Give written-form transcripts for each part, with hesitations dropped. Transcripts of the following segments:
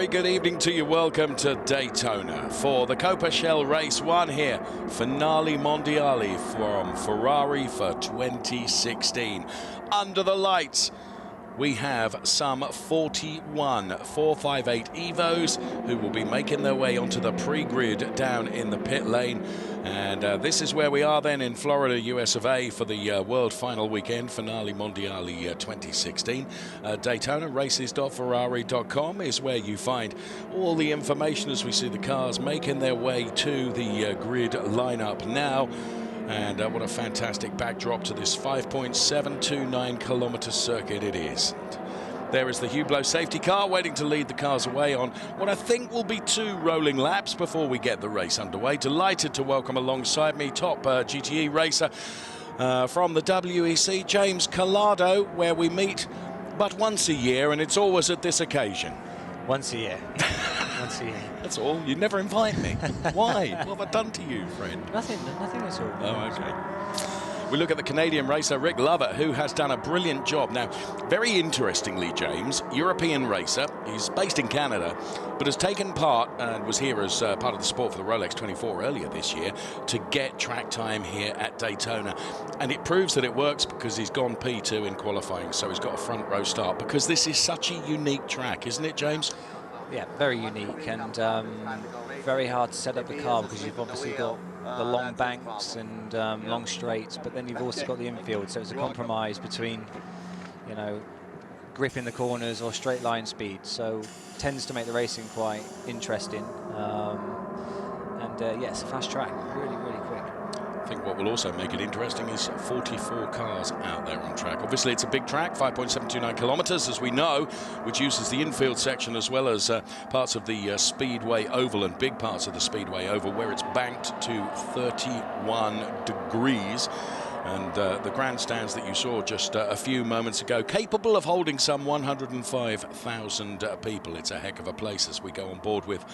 very good evening to you. Welcome to Daytona for the CoppaShellR1 here. Finale Mondiale from Ferrari for 2016. Under the lights, we have some 41 458 Evos who will be making their way onto the pre-grid down in the pit lane. And this is where we are then in Florida, US of A for the World Final Weekend, Finale Mondiale 2016. Daytona, races.ferrari.com is where you find all the information as we see the cars making their way to the grid lineup now. And what a fantastic backdrop to this 5.729 kilometer circuit it is. There is the Hublot safety car waiting to lead the cars away on what I think will be 2 rolling laps before we get the race underway. Delighted to welcome alongside me top GTE racer from the WEC, James Collado, where we meet but once a year, and it's always at this occasion. Once a year. Once a year. That's all. You never invite me. Why? What have I done to you, friend? Nothing at all. Oh, okay. We look at the Canadian racer, Rick Lovett, who has done a brilliant job. Now, very interestingly, James, European racer, he's based in Canada, but has taken part and was here as part of the sport for the Rolex 24 earlier this year to get track time here at Daytona. And it proves that it works because he's gone P2 in qualifying, so he's got a front row start because this is such a unique track, isn't it, James? Yeah, very unique and very hard to set up a car because you've obviously got the long banks and long straights, but then you've also got the infield, so it's a compromise between, you know, gripping the corners or straight line speed, so tends to make the racing quite interesting. Yeah, it's a fast track, really quick. I think what will also make it interesting is 44 cars out there on track. Obviously, it's a big track, 5.729 kilometers, as we know, which uses the infield section as well as parts of the Speedway Oval and big parts of the Speedway Oval, where it's banked to 31 degrees. And the grandstands that you saw just a few moments ago, capable of holding some 105,000 people. It's a heck of a place as we go on board with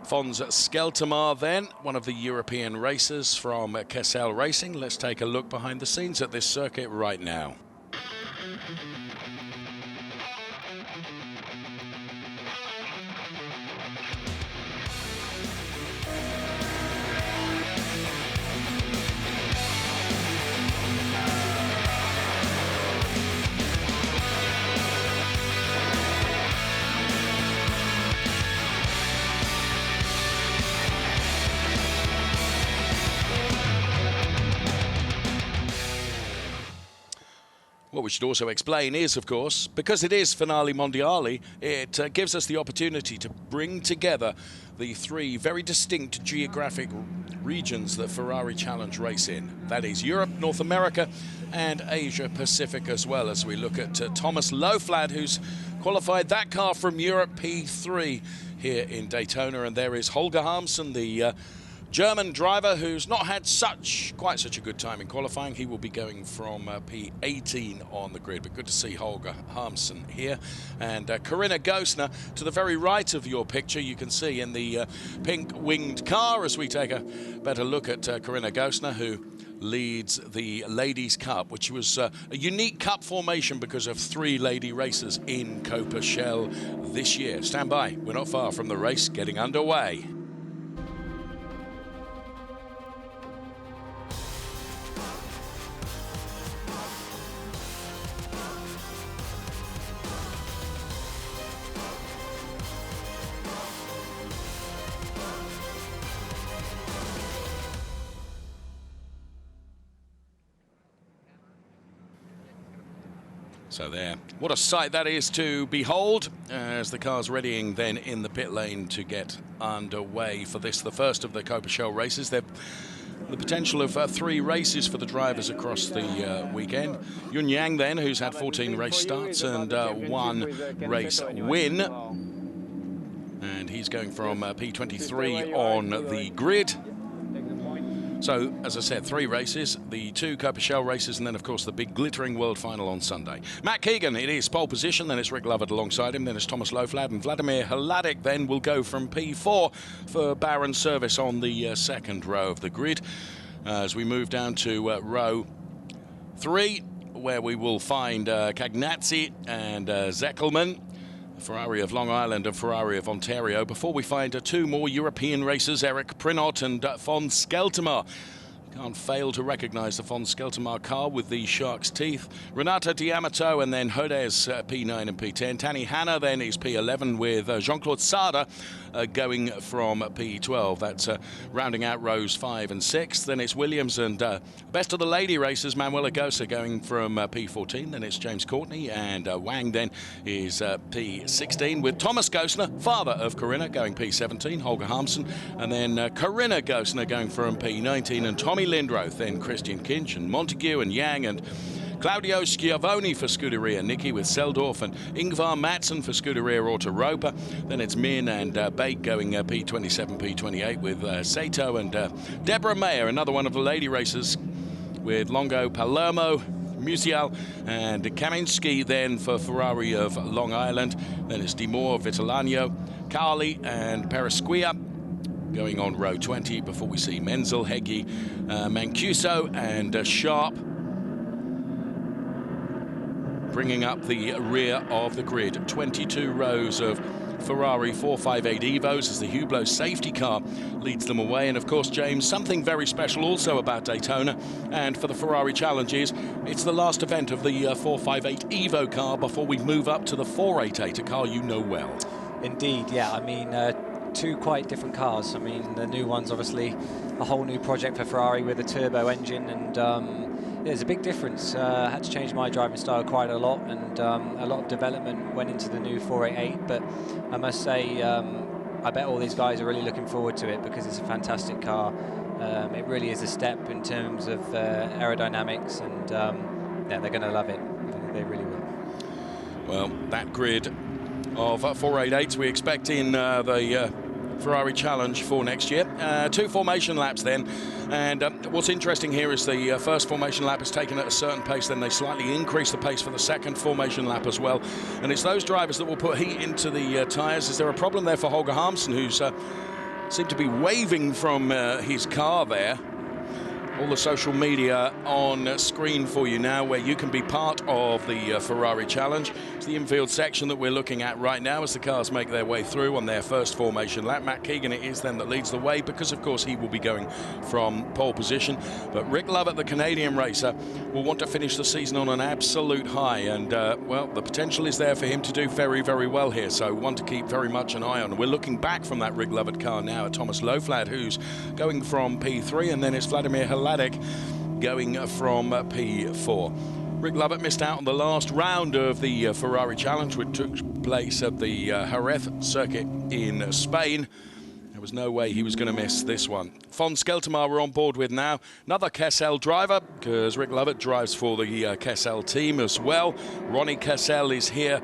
Fons Skeltermar then, one of the European racers from Kessel Racing. Let's take a look behind the scenes at this circuit right now. What we should also explain is, of course, because it is Finale Mondiale, it gives us the opportunity to bring together the 3 very distinct geographic regions that Ferrari Challenge race in. That is Europe, North America, and Asia Pacific as well, as we look at Thomas Loflad, who's qualified that car from Europe, P3 here in Daytona. And there is Holger Harmsen, the German driver who's not had quite such a good time in qualifying. He will be going from P18 on the grid, but good to see Holger Harmsen here. And Corinna Gosner to the very right of your picture, you can see in the pink winged car as we take a better look at Corinna Gosner, who leads the Ladies' Cup, which was a unique cup formation because of 3 lady racers in CoppaShell this year. Stand by, we're not far from the race getting underway. So there, what a sight that is to behold as the car's readying then in the pit lane to get underway for this, the first of the CoppaShell races. They've the potential of 3 races for the drivers across the weekend. Yun Yang then, who's had 14 race starts and 1 race win. And he's going from P23 on the grid. So, as I said, 3 races, the 2 CoppaShell races, and then, of course, the big glittering world final on Sunday. Matt Keegan, it is pole position, then it's Rick Lovett alongside him, then it's Thomas Loflad, and Vladimir Hladik then will go from P4 for Barron service on the second row of the grid. As we move down to row 3, where we will find Cagnazzi and Zeckelman. Ferrari of Long Island and Ferrari of Ontario, before we find two more European racers, Eric Prinot and von Skeltermar. Can't fail to recognise the von Skeltermar car with the shark's teeth. Renata D'Amato and then Hodez P9 and P10. Tani Hanna then is P11 with Jean-Claude Sada going from P12. That's rounding out rows 5 and 6. Then it's Williams and best of the lady racers, Manuela Gosa going from P14. Then it's James Courtney and Wang then is P16 with Thomas Gosner, father of Corinna, going P17. Holger Harmsen and then Corinna Gosner going from P19 and Tommy Lindroth, then Christian Kinch and Montague and Yang and Claudio Schiavone for Scuderia Nicky with Seldorf and Ingvar Matson for Scuderia Autoropa. Then it's Min and Bate going P27, P28 with Sato and Deborah Mayer, another one of the lady racers with Longo, Palermo, Musial and Kaminski then for Ferrari of Long Island. Then it's Dimor, Vitellano, Carli and Peresquia going on row 20 before we see Menzel, Heggie, Mancuso and Sharp bringing up the rear of the grid. 22 rows of Ferrari 458 Evos as the Hublot safety car leads them away. And of course, James, something very special also about Daytona and for the Ferrari challenges, it's the last event of the 458 Evo car before we move up to the 488, a car you know well. Indeed, yeah. I mean, two quite different cars. I mean, the new one's obviously a whole new project for Ferrari with a turbo engine, and there's a big difference. I had to change my driving style quite a lot, and a lot of development went into the new 488, but I must say I bet all these guys are really looking forward to it because it's a fantastic car. It really is a step in terms of aerodynamics, and yeah, they're going to love it. They really will. Well, that grid of 488s we expect in the Ferrari Challenge for next year. 2 formation laps then, and what's interesting here is the first formation lap is taken at a certain pace, then they slightly increase the pace for the second formation lap as well, and it's those drivers that will put heat into the tyres. Is there a problem there for Holger Harmsen, who's seemed to be waving from his car there? All the social media on screen for you now, where you can be part of the Ferrari Challenge. It's the infield section that we're looking at right now as the cars make their way through on their first formation lap. Matt Keegan it is then that leads the way because, of course, he will be going from pole position. But Rick Lovett, the Canadian racer, will want to finish the season on an absolute high. And, well, the potential is there for him to do very, very well here. So one to keep very much an eye on. We're looking back from that Rick Lovett car now at Thomas Loflad, who's going from P3, and then it's Vladimir Hladek going from P4. Rick Lovett missed out on the last round of the Ferrari Challenge, which took place at the Jerez circuit in Spain. There was no way he was going to miss this one. Von Skeltermar we're on board with now. Another Kessel driver, because Rick Lovett drives for the Kessel team as well. Ronnie Kessel is here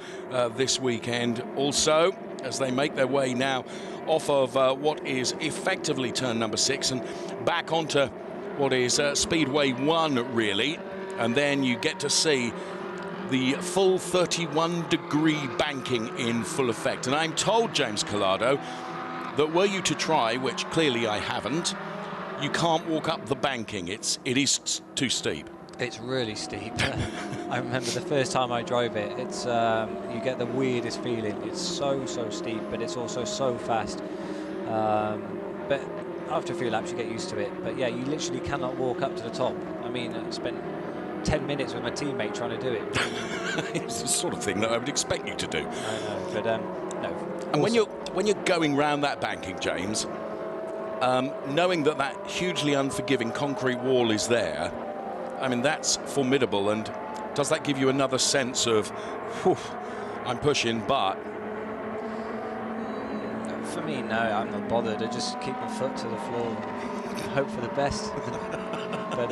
this weekend also, as they make their way now off of what is effectively turn number 6 and back onto what is Speedway 1, really. And then you get to see the full 31-degree banking in full effect. And I'm told, James Collado, that were you to try, which clearly I haven't, you can't walk up the banking. It is too steep. It's really steep. I remember the first time I drove it, it's you get the weirdest feeling. It's so steep, but it's also so fast. But after a few laps you get used to it. But yeah, you literally cannot walk up to the top. I mean, I spent 10 minutes with my teammate trying to do it. It's the sort of thing that I would expect you to do. I know, but no. And when you're going round that banking, James, knowing that hugely unforgiving concrete wall is there, I mean, that's formidable. And does that give you another sense of, whew, I'm pushing, but... For me, no, I'm not bothered. I just keep my foot to the floor and hope for the best. But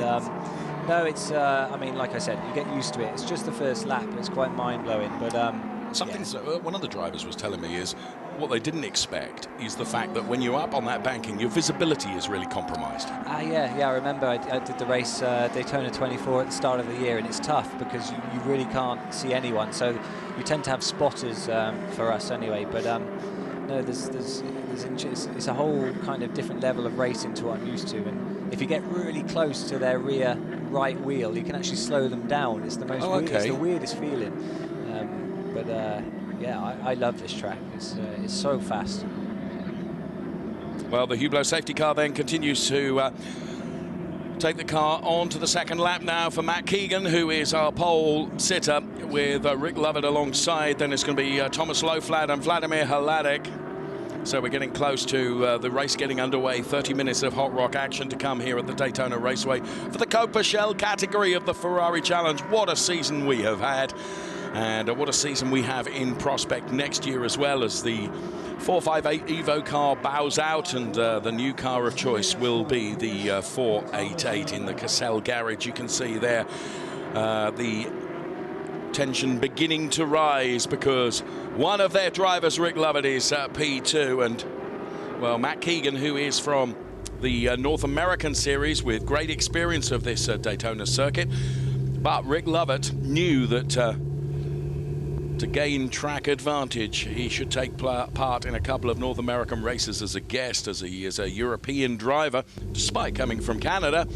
no, it's, I mean, like I said, you get used to it. It's just the first lap. It's quite mind-blowing. But one of the drivers was telling me is what they didn't expect is the fact that when you're up on that banking, your visibility is really compromised. Yeah, I remember I did the race Daytona 24 at the start of the year, and it's tough because you really can't see anyone. So you tend to have spotters for us anyway. But no, it's a whole kind of different level of racing to what I'm used to. And if you get really close to their rear right wheel, you can actually slow them down. It's the most it's the weirdest feeling. yeah, I love this track. It's so fast. Well, the Hublot safety car then continues to take the car on to the second lap now for Matt Keegan, who is our pole sitter, with Rick Lovett alongside. Then it's going to be Thomas Loflad and Vladimir Hladek. So we're getting close to the race getting underway. 30 minutes of hot rock action to come here at the Daytona Raceway for the CoppaShell category of the Ferrari Challenge. What a season we have had, and what a season we have in prospect next year, as well as the 458 Evo car bows out, and the new car of choice will be the 488 in the Cassell garage. You can see there the tension beginning to rise, because one of their drivers, Rick Lovett, is P2, and well, Matt Keegan, who is from the North American series with great experience of this Daytona circuit, but Rick Lovett knew that to gain track advantage, he should take part in a couple of North American races as a guest, as he is a European driver, despite coming from Canada.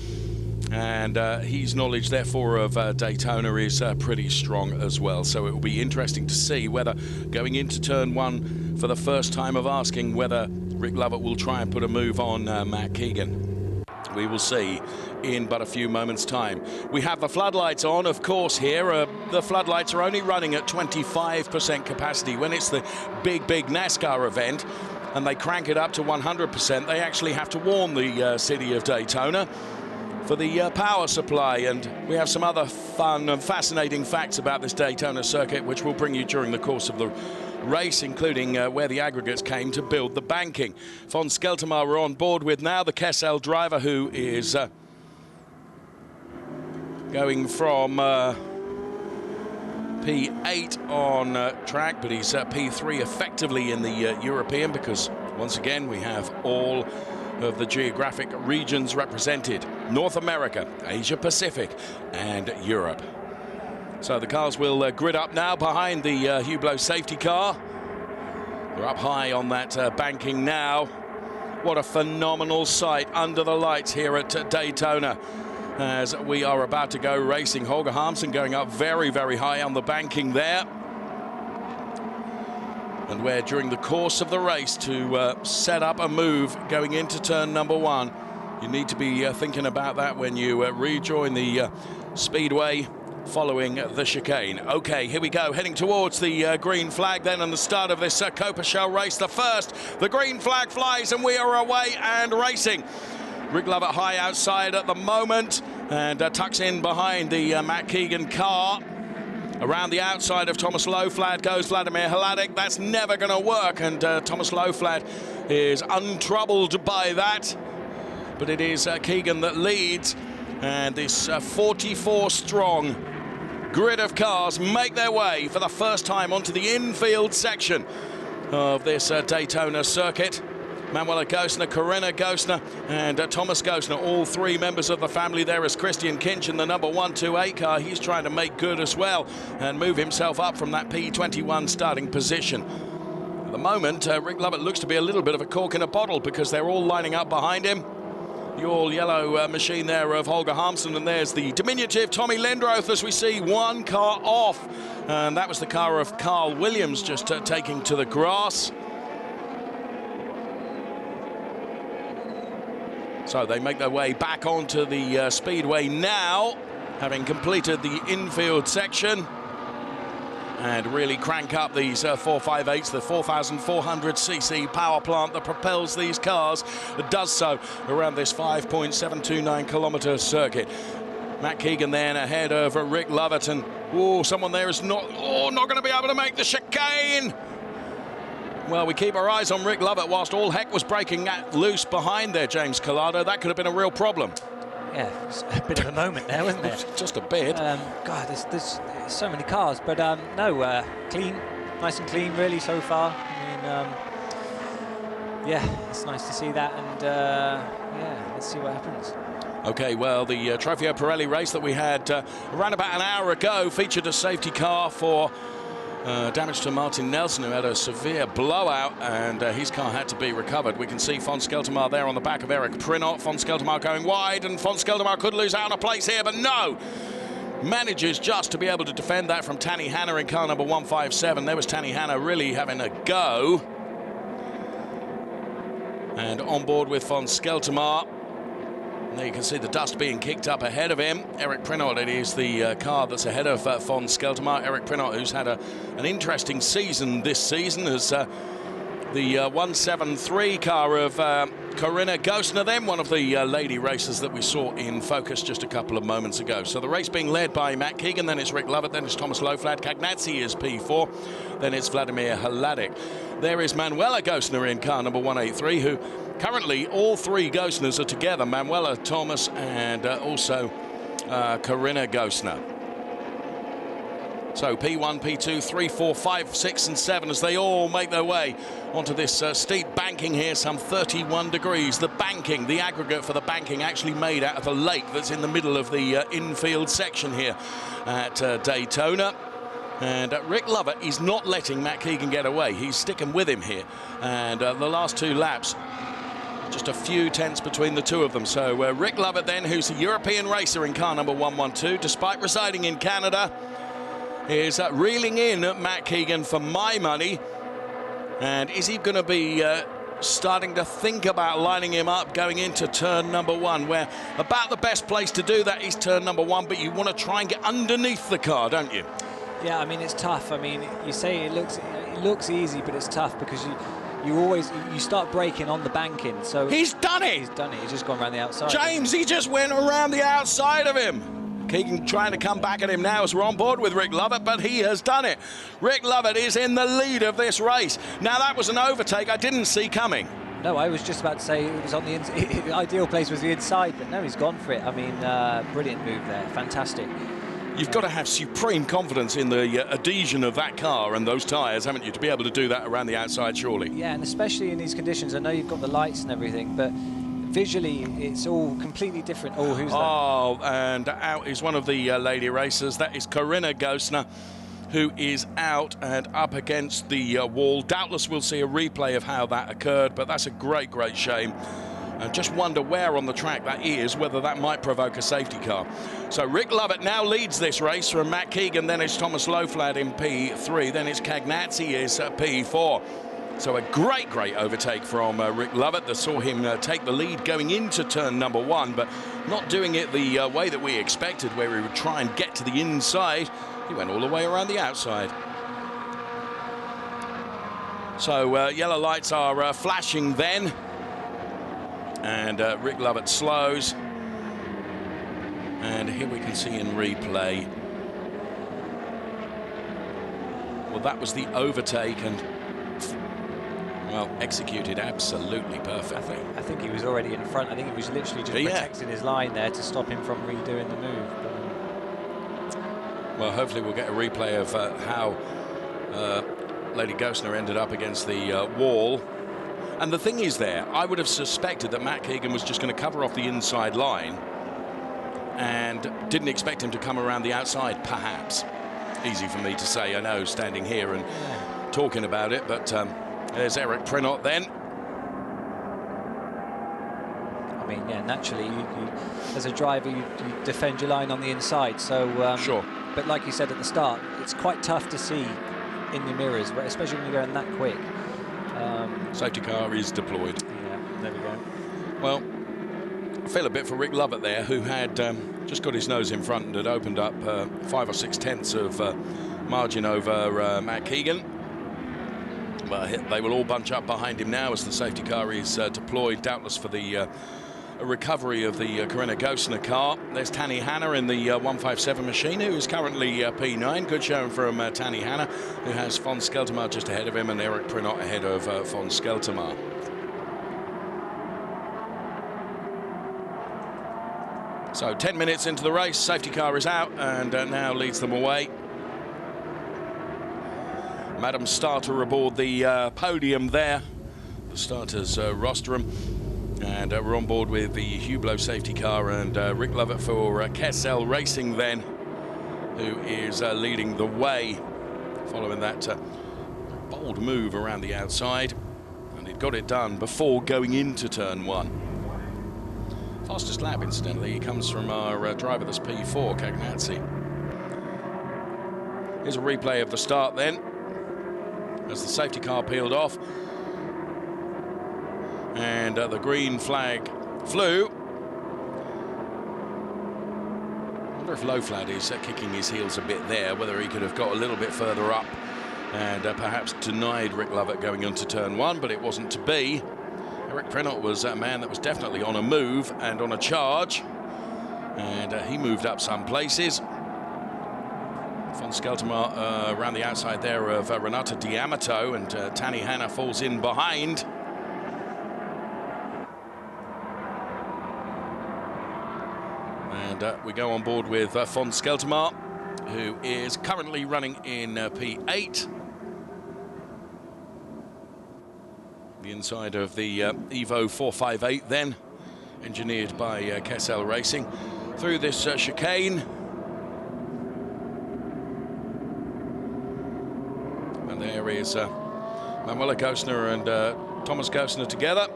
And his knowledge, therefore, of Daytona is pretty strong as well. So it will be interesting to see whether, going into turn one for the first time of asking, whether Rick Lovett will try and put a move on Matt Keegan. We will see in but a few moments' time. We have the floodlights on, of course, here. The floodlights are only running at 25% capacity. When it's the big NASCAR event and they crank it up to 100%, they actually have to warn the city of Daytona for the power supply. And we have some other fun and fascinating facts about this Daytona circuit, which we'll bring you during the course of the race, including where the aggregates came to build the banking. Von Skeltermar we're on board with now, the Cassell driver, who is going from P8 on track, but he's P3 effectively in the European, because once again we have all of the geographic regions represented: North America, Asia Pacific, and Europe. So the cars will grid up now behind the Hublot safety car. They're up high on that banking now. What a phenomenal sight under the lights here at Daytona as we are about to go racing. Holger Harmsen going up very high on the banking there. And where during the course of the race, to set up a move going into turn number one, you need to be thinking about that when you rejoin the speedway following the chicane. Okay, here we go, heading towards the green flag then, and the start of this CoppaShell race. The green flag flies and we are away and racing. Rick Lovett high outside at the moment, and tucks in behind the Matt Keegan car. Around the outside of Thomas Loflad goes Vladimir Hladek. That's never going to work, and Thomas Loflad is untroubled by that. But it is Keegan that leads, and this 44-strong grid of cars make their way for the first time onto the infield section of this Daytona circuit. Manuela Gosner, Corinna Gosner, and Thomas Gosner, all three members of the family. There is Christian Kinch in the number 128 car. He's trying to make good as well and move himself up from that P21 starting position. At the moment, Rick Lovett looks to be a little bit of a cork in a bottle, because they're all lining up behind him. The all-yellow machine there of Holger Harmsen, and there's the diminutive Tommy Lindroth as we see one car off. And that was the car of Carl Williams just taking to the grass. So they make their way back onto the speedway now, having completed the infield section, and really crank up these 458s, the 4,400cc power plant that propels these cars. It does so around this 5.729 kilometer circuit. Matt Keegan then ahead of Rick Lovett, and someone there is not going to be able to make the chicane. Well, we keep our eyes on Rick Lovett whilst all heck was breaking loose behind there, James Collado. That could have been a real problem. Yeah, it's a bit of a moment there, wasn't it? Just a bit. God, there's so many cars, but no, clean, nice and clean really so far. I mean, yeah, it's nice to see that, and yeah, let's see what happens. Okay, well, the Trofeo Pirelli race that we had around about an hour ago featured a safety car for damage to Martin Nelson, who had a severe blowout, and his car had to be recovered. We can see Von Skeltermar there on the back of Eric Prinot. Von Skeltermar going wide, and Von Skeltermar could lose out on a place here, but no. manages just to be able to defend that from Tanny Hanna in car number 157. There was Tanny Hanna really having a go. And on board with von Skeltermar. There you can see the dust being kicked up ahead of him. Eric Prinot, it is the car that's ahead of von Skeltermar. Eric Prinot, who's had an interesting season this season, as the 173 car of Corinna Gosner, then one of the lady racers that we saw in focus just a couple of moments ago. So the race being led by Matt Keegan, then it's Rick Lovett, then it's Thomas Loflad. Cagnazzi is P4, then it's Vladimir Hladek. There is Manuela Gosner in car number 183, who currently all three Gosners are together. Manuela, Thomas, and also Corinna Gosner. So P1, P2, 3, 4, 5, 6 and 7 as they all make their way onto this steep banking here, some 31 degrees. The banking, the aggregate for the banking actually made out of the lake that's in the middle of the infield section here at Daytona. And Rick Lovett is not letting Matt Keegan get away. He's sticking with him here. And the last two laps, just a few tenths between the two of them. So Rick Lovett then, who's a European racer in car number 112, despite residing in Canada, is reeling in at Matt Keegan for my money. And is he going to be starting to think about lining him up going into turn number 1, where about the best place to do that is turn number 1, but you want to try and get underneath the car, don't you? Yeah, I mean, it's tough. I mean, you say it looks easy, but it's tough because you start braking on the banking. So he's done it. He's done it. He's just gone around the outside. James, he just went around the outside of him. Keegan trying to come back at him now as we're on board with Rick Lovett, but he has done it. Rick Lovett is in the lead of this race. Now, that was an overtake I didn't see coming. No, I was just about to say it was on the the ideal place was the inside, but no, he's gone for it. I mean, brilliant move there. Fantastic. You've got to have supreme confidence in the adhesion of that car and those tyres, haven't you, to be able to do that around the outside, surely? Yeah, and especially in these conditions. I know you've got the lights and everything, but visually it's all completely different. Oh, who's that? Oh, and out is one of the lady racers. That is Corinna Gosner, who is out and up against the wall. Doubtless we'll see a replay of how that occurred, but that's a great, great shame. And just wonder where on the track that is, whether that might provoke a safety car. So Rick Lovett now leads this race from Matt Keegan, then it's Thomas Loflad in P3, then it's Cagnazzi is P4. So a great, great overtake from Rick Lovett that saw him take the lead going into turn number 1, but not doing it the way that we expected, where he would try and get to the inside. He went all the way around the outside. So yellow lights are flashing then. And Rick Lovett slows. And here we can see in replay. Well, that was the overtake and, well, executed absolutely perfectly. I think he was already in front. I think he was literally just protecting his line there to stop him from redoing the move. Well, hopefully we'll get a replay of how Lady Gosner ended up against the wall. And the thing is there, I would have suspected that Matt Keegan was just going to cover off the inside line and didn't expect him to come around the outside, perhaps. Easy for me to say, I know, standing here and talking about it, but there's Eric Prinot then. I mean, yeah, naturally, you, as a driver, you defend your line on the inside. So, sure. But like you said at the start, it's quite tough to see in the mirrors, especially when you're going that quick. Safety car is deployed. Yeah, there we go. Well, I feel a bit for Rick Lovett there, who had just got his nose in front and had opened up 5 or 6 tenths of margin over Matt Keegan. But they will all bunch up behind him now as the safety car is deployed, doubtless for the recovery of the Corinna Gosner car. There's Tanny Hanna in the 157 machine, who is currently P9. Good showing from Tanny Hanna, who has von Skeltermar just ahead of him, and Eric Prinot ahead of von Skeltermar. So 10 minutes into the race, safety car is out and now leads them away. Madam Starter aboard the podium there, the starters rostrum. And we're on board with the Hublot safety car and Rick Lovett for Kessel Racing then, who is leading the way following that bold move around the outside. And he'd got it done before going into turn 1. Fastest lap, incidentally, comes from our driver that's P4, Cagnazzi. Here's a replay of the start then, as the safety car peeled off. And the green flag flew. I wonder if Loflad is kicking his heels a bit there, whether he could have got a little bit further up and perhaps denied Rick Lovett going onto turn one, but it wasn't to be. Eric Prenot was a man that was definitely on a move and on a charge, and he moved up some places. Von Skelterma around the outside there of Renata D'Amato, and Tani Hanna falls in behind. And we go on board with Von Skelterma, who is currently running in P8. The inside of the Evo 458 then, engineered by Kessel Racing. Through this chicane. And there is Manuela Gosner and Thomas Gosner together,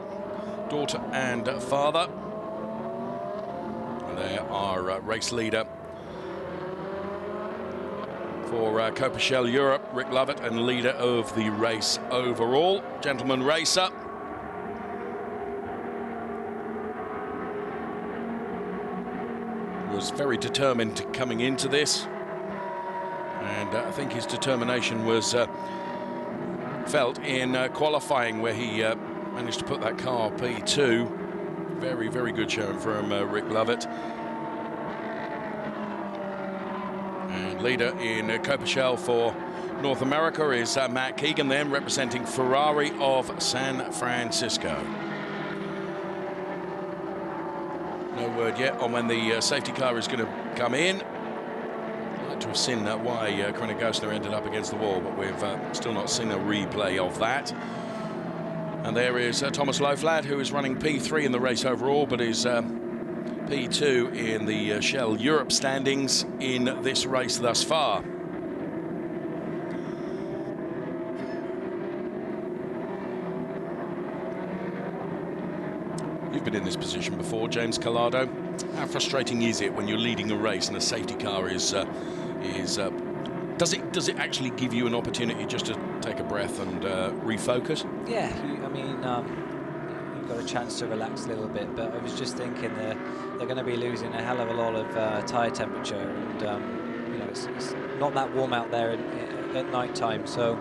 daughter and father. And there our race leader for CoppaShell Europe, Rick Lovett, and leader of the race overall, gentleman racer. Was very determined coming into this, and I think his determination was felt in qualifying, where he managed to put that car P2. Very, very good showing from Rick Lovett. And leader in CoppaShell for North America is Matt Keegan, then representing Ferrari of San Francisco. No word yet on when the safety car is going to come in. I'd like to have seen why Corinna Gosner ended up against the wall, but we've still not seen a replay of that. And there is Thomas Loflad, who is running P3 in the race overall, but is P2 in the Shell Europe standings in this race thus far. You've been in this position before, James Collado. How frustrating is it when you're leading a race and a safety car does it actually give you an opportunity just to take a breath and refocus? Yeah, you've got a chance to relax a little bit, but I was just thinking they're going to be losing a hell of a lot of tyre temperature, and it's not that warm out there at night time, so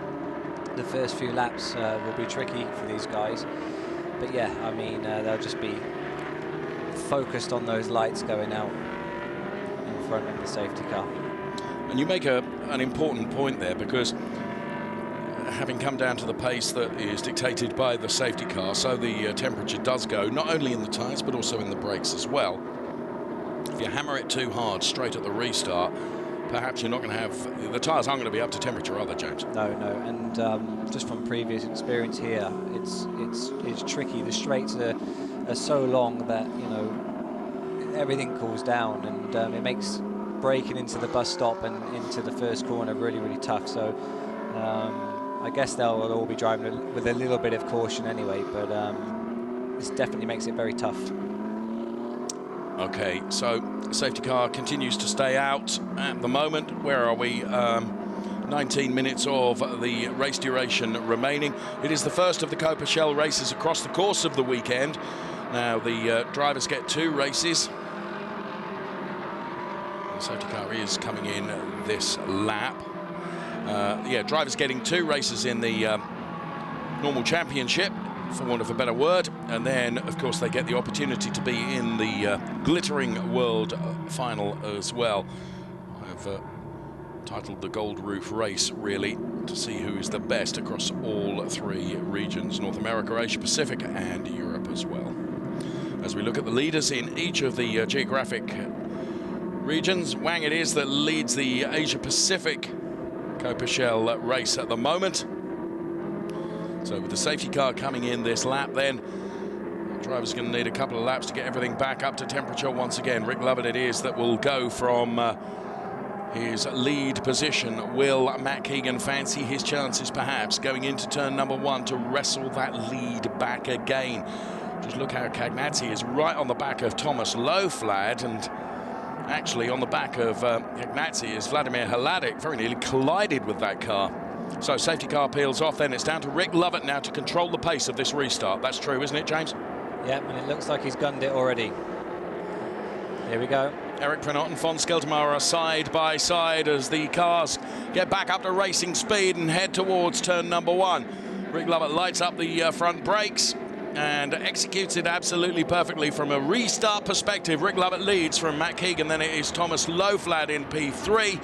the first few laps will be tricky for these guys. But yeah, they'll just be focused on those lights going out in front of the safety car. And you make an important point there, because having come down to the pace that is dictated by the safety car, so the temperature does go not only in the tyres but also in the brakes as well. If you hammer it too hard straight at the restart, perhaps you're not going to have, the tyres aren't going to be up to temperature, are they, James? No, and just from previous experience here, it's tricky. The straights are so long that everything cools down, and it makes braking into the bus stop and into the first corner really, really tough. So I guess they'll all be driving with a little bit of caution anyway, but this definitely makes it very tough. Okay, so the safety car continues to stay out at the moment. Where are we? 19 minutes of the race duration remaining. It is the first of the CoppaShell races across the course of the weekend. Now the drivers get 2 races. The safety car is coming in this lap. Drivers getting 2 races in the normal championship, for want of a better word, and then of course they get the opportunity to be in the glittering world final as well. I've titled the Gold Roof Race, really, to see who is the best across all 3 regions, North America, Asia Pacific and Europe as well. As we look at the leaders in each of the geographic regions, Wang it is that leads the Asia Pacific CoppaShell race at the moment. So with the safety car coming in this lap then, the driver's going to need a couple of laps to get everything back up to temperature once again. Rick Lovett it is that will go from his lead position. Will Matt Keegan fancy his chances perhaps going into turn number 1 to wrestle that lead back again? Just look how Cagnazzi is right on the back of Thomas Loflad, and actually on the back of Ignazzi is Vladimir Hladic, very nearly collided with that car. So safety car peels off, then it's down to Rick Lovett now to control the pace of this restart. That's true, isn't it, James? Yep, and it looks like he's gunned it already. Here we go. Eric Prenot and Fons Skeltermayer are side by side as the cars get back up to racing speed and head towards turn number 1. Rick Lovett lights up the front brakes and executes it absolutely perfectly from a restart perspective. Rick Lovett leads from Matt Keegan, then it is Thomas Loflad in P3,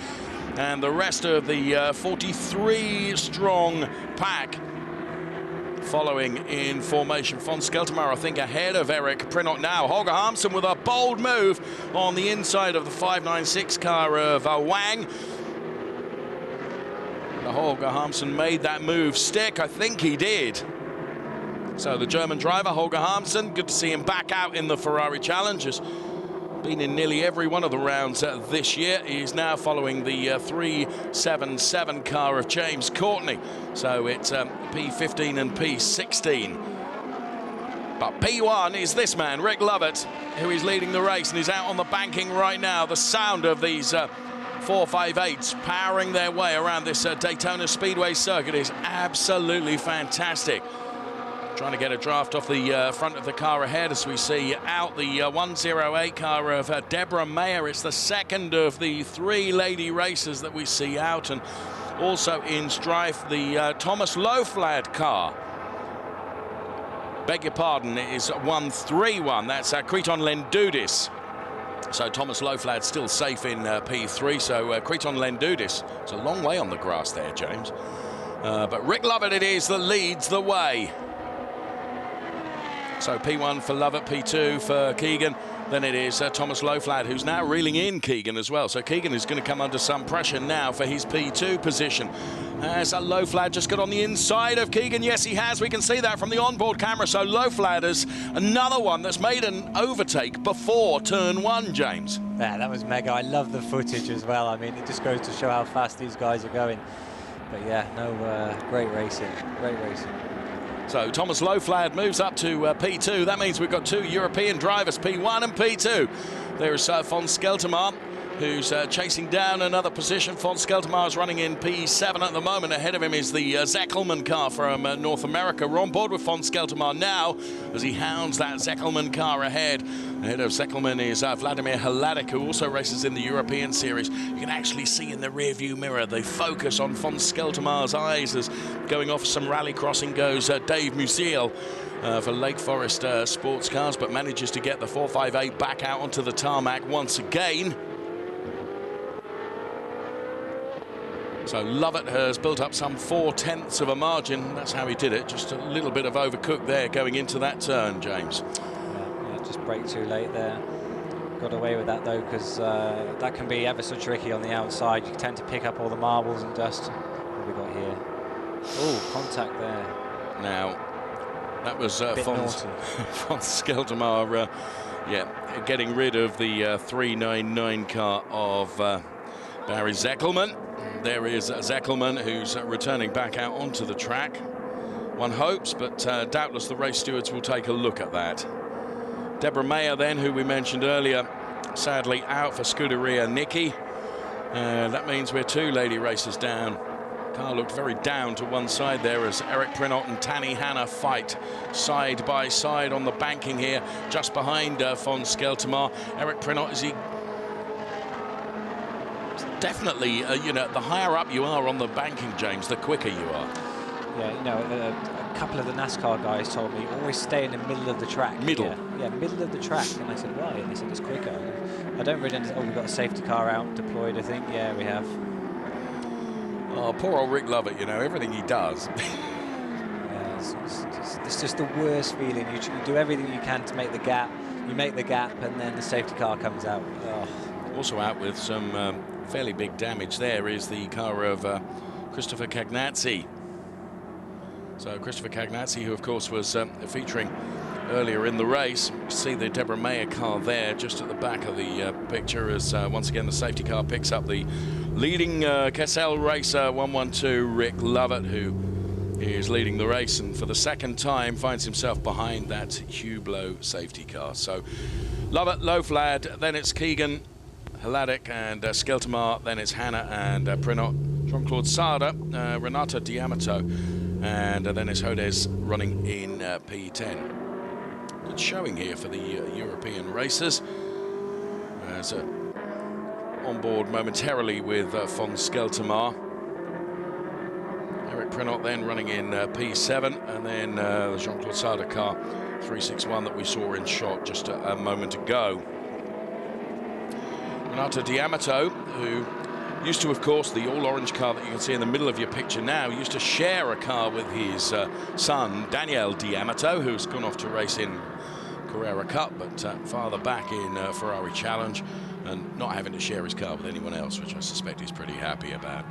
and the rest of the 43-strong pack following in formation. Fons Skeltermayer, I think, ahead of Eric Prenot now. Holger Harmsen with a bold move on the inside of the 596 car of Wang. Holger Harmsen made that move stick. I think he did. So the German driver, Holger Harmsen, good to see him back out in the Ferrari Challenge. Has been in nearly every one of the rounds this year. He's now following the 377 car of James Courtney. So it's P15 and P16. But P1 is this man, Rick Lovett, who is leading the race and is out on the banking right now. The sound of these 458s powering their way around this Daytona Speedway circuit is absolutely fantastic. Trying to get a draft off the front of the car ahead as we see out the 108 car of Deborah Mayer. It's the second of the 3 lady racers that we see out, and also in strife the Thomas Loflad car. Beg your pardon, it is 131. That's Kriton Lendoudis. So Thomas Loflad still safe in P3. So Kriton Lendoudis, it's a long way on the grass there, James. But Rick Lovett it is that leads the way. So P1 for Lovett, P2 for Keegan. Then it is Thomas Loflad, who's now reeling in Keegan as well. So Keegan is going to come under some pressure now for his P2 position. As Loflad just got on the inside of Keegan. Yes, he has. We can see that from the onboard camera. So Loflad is another one that's made an overtake before turn 1, James. Yeah, that was mega. I love the footage as well. I mean, it just goes to show how fast these guys are going. But yeah, no, great racing. Great racing. So Thomas Loflad moves up to P2. That means we've got 2 European drivers, P1 and P2. There's Fons Skeltermayer, who's chasing down another position. Fons Skeltermayer is running in P7 at the moment. Ahead of him is the Zeckelman car from North America. We're on board with Fons Skeltermayer now as he hounds that Zeckelman car ahead. Ahead of Zeckelman is Vladimir Hladic, who also races in the European Series. You can actually see in the rear-view mirror the focus on Fons Skeltermayer's eyes as going off some rally crossing goes Dave Musiel for Lake Forest sports cars, but manages to get the 458 back out onto the tarmac once again. So Lovett has built up some 4/10 of a margin. That's how he did it. Just a little bit of overcooked there going into that turn, James. Yeah, just brake too late there. Got away with that though, because that can be ever so tricky on the outside. You tend to pick up all the marbles and dust. What have we got here? Oh, contact there. Now, that was Fons Skeltermayer, getting rid of the 399 car of Barry Zeckelman. There is Zeckelman, who's returning back out onto the track. One hopes, but doubtless the race stewards will take a look at that. Deborah Mayer then, who we mentioned earlier, sadly out for Scuderia Nicky. That means we're 2 lady racers down. Car looked very down to one side there as Eric Prenot and Tanny Hanna fight side by side on the banking here, just behind Fons Skeltermayer. Eric Prenot, is he definitely, you know, the higher up you are on the banking, James, the quicker you are. Yeah, you know, a couple of the NASCAR guys told me always stay in the middle of the track. Middle? Yeah, middle of the track. And I said, why? And they said it's quicker. I don't really understand. Oh, we've got a safety car out deployed, I think. Yeah, we have. Oh, poor old Rick Lovett, you know, everything he does. Yeah, it's just the worst feeling. You do everything you can to make the gap. You make the gap, and then the safety car comes out. Oh. Also out with some fairly big damage there is the car of Christopher Cagnazzi. So Christopher Cagnazzi, who of course was featuring earlier in the race. You see the Deborah Mayer car there just at the back of the picture as once again the safety car picks up the leading Kessel racer 112 Rick Lovett, who is leading the race and for the second time finds himself behind that Hublot safety car. So Lovett, Loflad, then it's Keegan, Hladic and Skeltermar, then it's Hannah and Prinot, Jean-Claude Sada, Renata D'Amato, and then it's Hodez running in P10. Good showing here for the European racers. As on board momentarily with von Skeltermar. Eric Prinot then running in P7, and then the Jean-Claude Sada car 361 that we saw in shot just a moment ago. Renato D'Amato, who used to, of course, the all-orange car that you can see in the middle of your picture now, used to share a car with his son, Daniel D'Amato, who's gone off to race in Carrera Cup, but farther back in Ferrari Challenge, and not having to share his car with anyone else, which I suspect he's pretty happy about.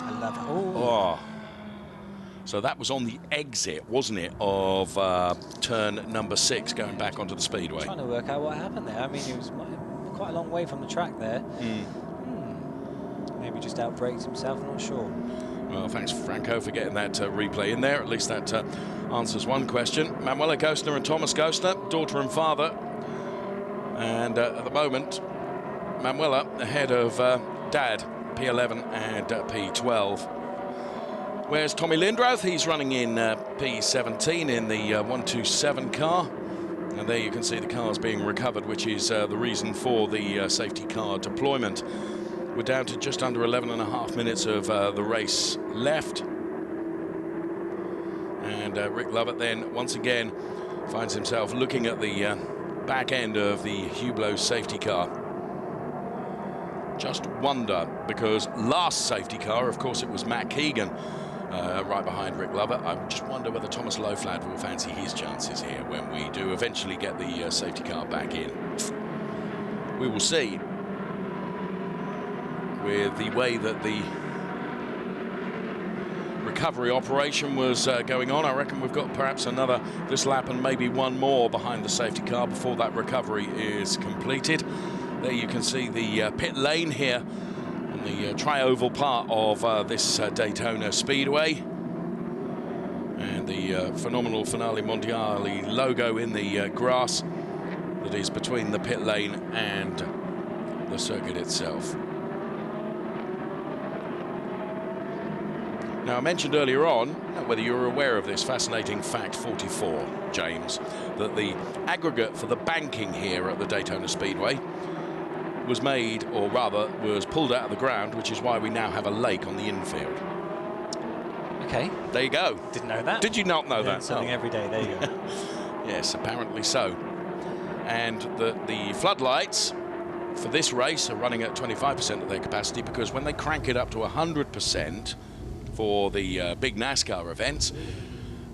I love it. Ooh. Oh. So that was on the exit, wasn't it, of turn number 6, going back onto the speedway. I'm trying to work out what happened there. I mean, he was quite a long way from the track there. Maybe just outbraked himself, I'm not sure. Well, thanks, Franco, for getting that replay in there. At least that answers one question. Manuela Gostner and Thomas Gostner, daughter and father. And at the moment, Manuela ahead of Dad, P11 and P12. Where's Tommy Lindroth? He's running in P17 in the 127 car. And there you can see the cars being recovered, which is the reason for the safety car deployment. We're down to just under 11.5 minutes of the race left. And Rick Lovett then, once again, finds himself looking at the back end of the Hublot safety car. Just wonder, because last safety car, of course, it was Matt Keegan, right behind Rick Lovett. I just wonder whether Thomas Loflad will fancy his chances here when we do eventually get the safety car back in. We will see. With the way that the recovery operation was going on, I reckon we've got perhaps another this lap and maybe one more behind the safety car before that recovery is completed. There you can see the pit lane here on the tri-oval part of this Daytona Speedway. And the phenomenal Finale Mondiale logo in the grass that is between the pit lane and the circuit itself. Now, I mentioned earlier on, whether you're aware of this fascinating fact 44, James, that the aggregate for the banking here at the Daytona Speedway was made, or rather, was pulled out of the ground, which is why we now have a lake on the infield. Okay. There you go. Didn't know that. Did you not know that? Something every day. There you go. Yes, apparently so. And the floodlights for this race are running at 25% of their capacity, because when they crank it up to 100%, for the big NASCAR events,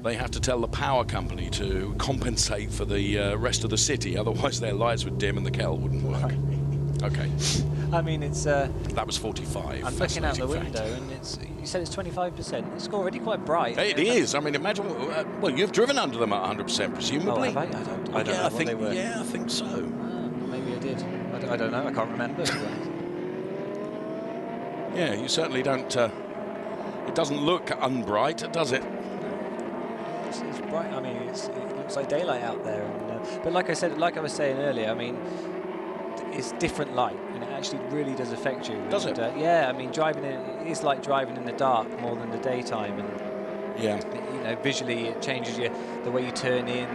they have to tell the power company to compensate for the rest of the city, otherwise their lights would dim and the kettle wouldn't work. Okay. I mean, it's... that was 45. I'm looking out the window and you said it's 25%. It's already quite bright. It is. I mean, imagine... well, you've driven under them at 100%, presumably. Oh, have I? I don't know what they were. Yeah, I think so. Maybe I did. I don't know. I can't remember. Yeah, you certainly don't... it doesn't look unbright, does it? It's bright. I mean, it looks like daylight out there. And, but like I was saying earlier, I mean, it's different light, and it actually really does affect you. Does it? Yeah, I mean, it's like driving in the dark more than the daytime, and yeah, you know, visually it changes the way you turn in,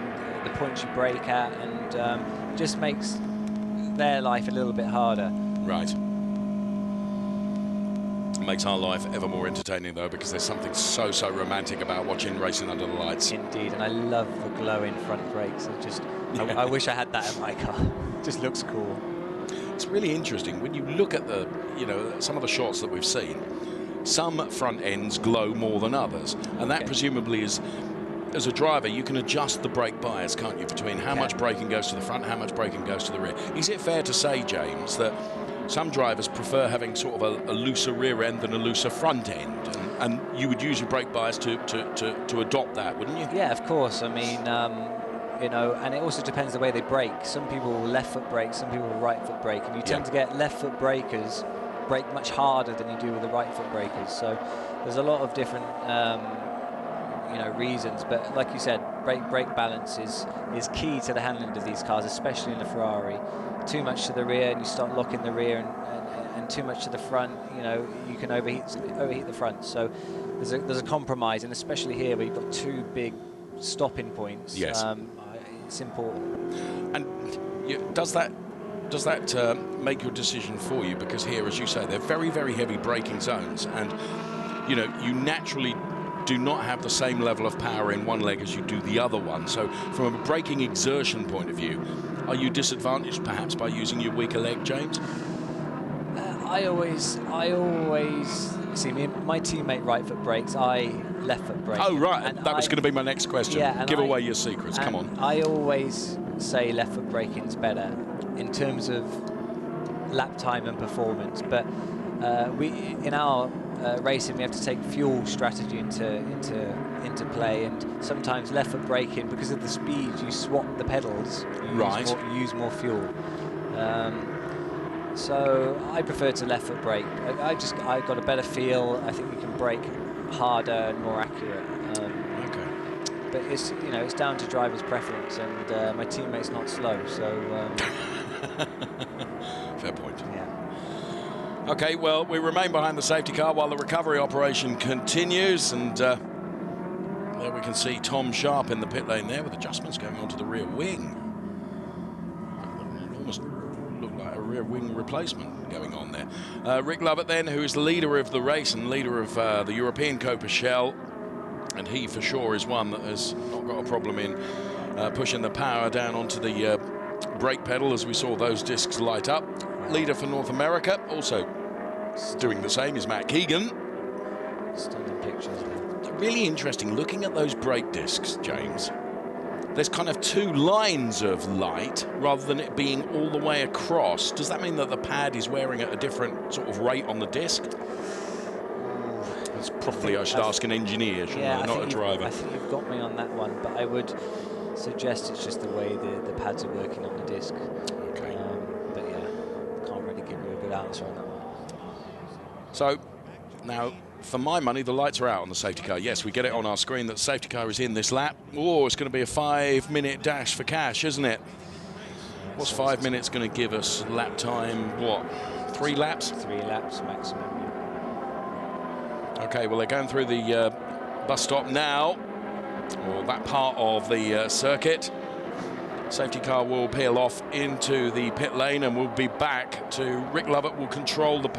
the points you brake at, and just makes their life a little bit harder. Right. Makes our life ever more entertaining, though, because there's something so romantic about watching racing under the lights. Indeed, and I love the glowing front brakes. I wish I had that in my car. It just looks cool. It's really interesting when you look at the, some of the shots that we've seen. Some front ends glow more than others, and that presumably is, as a driver, you can adjust the brake bias, can't you, between how much braking goes to the front, how much braking goes to the rear. Is it fair to say, James, that some drivers prefer having sort of a looser rear end than a looser front end, and you would use your brake bias to adopt that, wouldn't you? Yeah, of course. I mean, and it also depends the way they brake. Some people will left foot brake, some people will right foot brake, and you tend to get left foot brakers brake much harder than you do with the right foot brakers. So there's a lot of different reasons. But like you said, brake balance is key to the handling of these cars, especially in the Ferrari. Too much to the rear, and you start locking the rear, and too much to the front, you can overheat the front. So there's a compromise, and especially here where you've got two big stopping points. Yes. It's important. And does that make your decision for you? Because here, as you say, they're very, very heavy braking zones, and you naturally do not have the same level of power in one leg as you do the other one. So from a braking exertion point of view, are you disadvantaged perhaps by using your weaker leg, James? I always see my teammate right foot brakes, I left foot brake. Oh right, and that was going to be my next question. Yeah, give away your secrets. Come on. I always say left foot braking's better in terms of lap time and performance, but in our racing we have to take fuel strategy into play, and sometimes left foot braking, because of the speed you swap the pedals, you use more fuel. So I prefer to left foot brake. I got a better feel. I think you can brake harder and more accurate. Okay. But it's down to driver's preference, and my teammate's not slow, so. Fair point. Yeah. Okay, well, we remain behind the safety car while the recovery operation continues, and there we can see Tom Sharp in the pit lane there with adjustments going onto the rear wing. Almost looked like a rear wing replacement going on there. Rick Lovett then, who is the leader of the race and leader of the European CoppaShell, and he for sure is one that has not got a problem in pushing the power down onto the brake pedal, as we saw those discs light up. Leader for North America, also doing the same, is Matt Keegan. Stunning pictures there. Really interesting, looking at those brake discs, James. There's kind of two lines of light rather than it being all the way across. Does that mean that the pad is wearing at a different sort of rate on the disc? That's probably, I should ask an engineer, shouldn't I, not a driver. I think you've got me on that one, but I would suggest it's just the way the pads are working on the disc. Okay. But yeah, can't really give you a good answer on that one. So now, for my money, the lights are out on the safety car. Yes, we get it on our screen that the safety car is in this lap. Oh, it's going to be a 5-minute dash for cash, isn't it? What's 5 minutes going to give us? Lap time, what, 3 laps? 3 laps maximum. Okay, well, they're going through the bus stop now, or that part of the circuit. Safety car will peel off into the pit lane, and we'll be back to Rick Lovett will control the...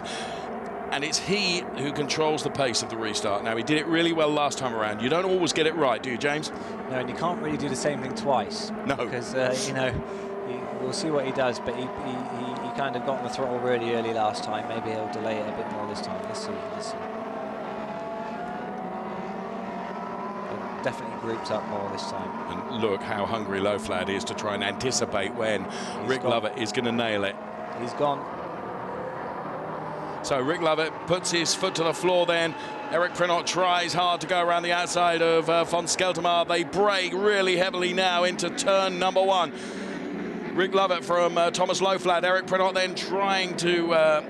And it's he who controls the pace of the restart. Now, he did it really well last time around. You don't always get it right, do you, James? No, and you can't really do the same thing twice. No. Because, we'll see what he does, but he kind of got on the throttle really early last time. Maybe he'll delay it a bit more this time. Let's see. Definitely groups up more this time. And look how hungry Loflad is to try and anticipate when Rick Lovett is going to nail it. He's gone. So Rick Lovett puts his foot to the floor then. Eric Prinot tries hard to go around the outside of von Skeltermar. They brake really heavily now into turn number 1. Rick Lovett from Thomas Loflad. Eric Prinot then trying to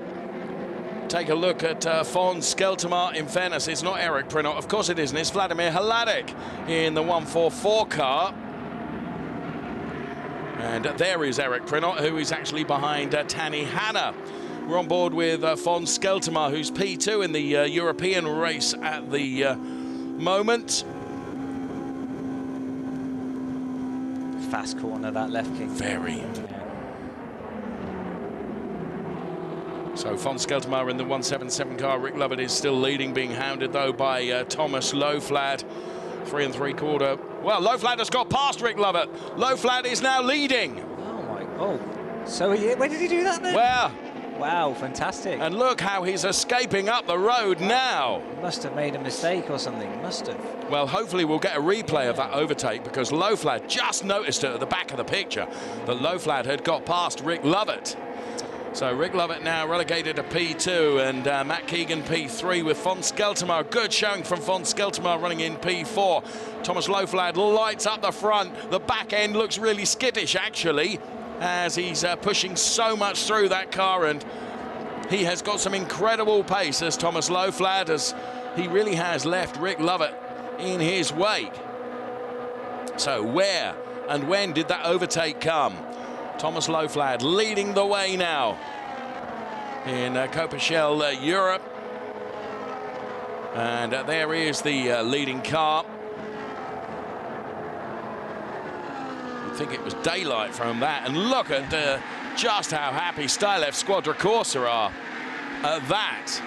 take a look at von Skeltermar. In fairness, it's not Eric Prinot. Of course it isn't. It's Vladimir Hladek in the 144 car. And there is Eric Prinot, who is actually behind Tani Hanna. We're on board with von Skeltermar, who's P2 in the European race at the moment. Fast corner, that left kick. Very. So von Skeltermar in the 177 car. Rick Lovett is still leading, being hounded though by Thomas Loflad. 3 3/4. Well, Loflad has got past Rick Lovett. Loflad is now leading. Oh. So where did he do that then? Well. Wow, fantastic. And look how he's escaping up the road now. He must have made a mistake or something. Must have. Well, hopefully we'll get a replay of that overtake, because Loflad just noticed it at the back of the picture that Loflad had got past Rick Lovett. So Rick Lovett now relegated to P2, and Matt Keegan P3 with von Skeltermar. Good showing from von Skeltermar running in P4. Thomas Loflad lights up the front. The back end looks really skittish, actually, as he's pushing so much through that car, and he has got some incredible pace as Thomas Loflad, as he really has left Rick Lovett in his wake. So where and when did that overtake come? Thomas Loflad leading the way now in CoppaShell Europe. And there is the leading car. You'd think it was daylight from that. And look at just how happy Stylev Squadra Corsa are at that.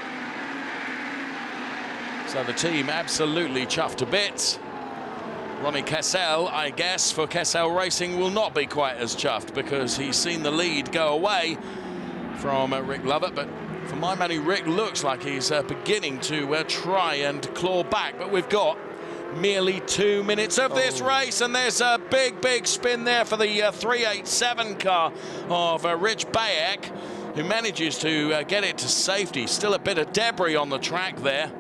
So the team absolutely chuffed to bits. Ronnie Kessel, I guess, for Kessel Racing will not be quite as chuffed because he's seen the lead go away from Rick Lovett. But for my money, Rick looks like he's beginning to try and claw back. But we've got merely 2 minutes of this race, and there's a big spin there for the 387 car of Rich Bayek, who manages to get it to safety. Still a bit of debris on the track there.